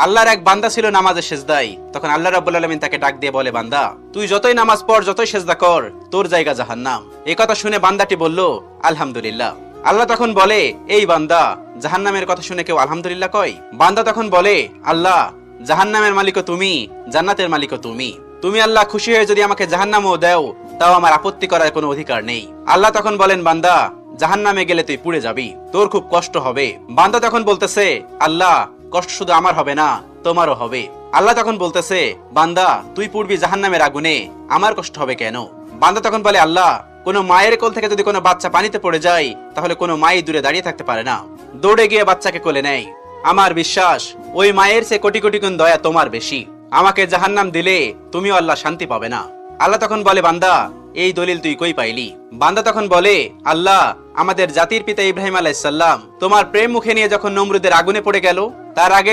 আল্লাহর এক বান্দা ছিল নামাজে সেজদায়। তখন আল্লাহ রাব্বুল আলামিন তাকে ডাক দিয়ে বলে, বান্দা তুই যতই নামাজ পড়, যতই সেজদা কর, তোর জায়গা জাহান্নাম। এই কথা শুনে বান্দাটি বলল, আলহামদুলিল্লাহ। আল্লাহ তখন বলে, এই বান্দা, জাহান্নামের কথা শুনে কেউ আলহামদুলিল্লাহ কয়? বান্দা তখন বলে, আল্লাহ, জাহান্নামের মালিকও তুমি, জান্নাতের মালিকও তুমি। তুমি আল্লাহ খুশি হয়ে যদি আমাকে জাহান্নামও দাও, তাও আমার আপত্তি করার কোনো অধিকার নেই। আল্লাহ তখন বলেন, বান্দা, জাহান্নামে গেলে তুই পুড়ে যাবি, তোর খুব কষ্ট হবে। বান্দা তখন বলতেছে, আল্লাহ, কষ্ট শুধু আমার হবে না, তোমারও হবে। আল্লাহ তখন বলতেছে, বান্দা, তুই পুড়বি জাহান্নামের আগুনে, আমার কষ্ট হবে কেন? বান্দা তখন বলে, আল্লাহ, কোনো মায়ের কোল থেকে যদি কোনো বাচ্চা পানিতে পড়ে যায়, তাহলে কোনো মাই দূরে দাঁড়িয়ে থাকতে পারে না, দৌড়ে গিয়ে বাচ্চাকে কোলে নেয়। আমার বিশ্বাস, ওই মায়ের চেয়ে কোটি কোটি গুণ দয়া তোমার বেশি। আমাকে জাহান্নাম দিলে তুমিও আল্লাহ শান্তি পাবে না। আল্লাহ তখন বলে, বান্দা, এই দলিল তুই কই পাইলি? বান্দা তখন বলে, আল্লাহ, আমাদের জাতির পিতা ইব্রাহিম আলাইহিস সালাম তোমার প্রেম মুখে নিয়ে যখন নমরুদের আগুনে পড়ে গেল, তার আগে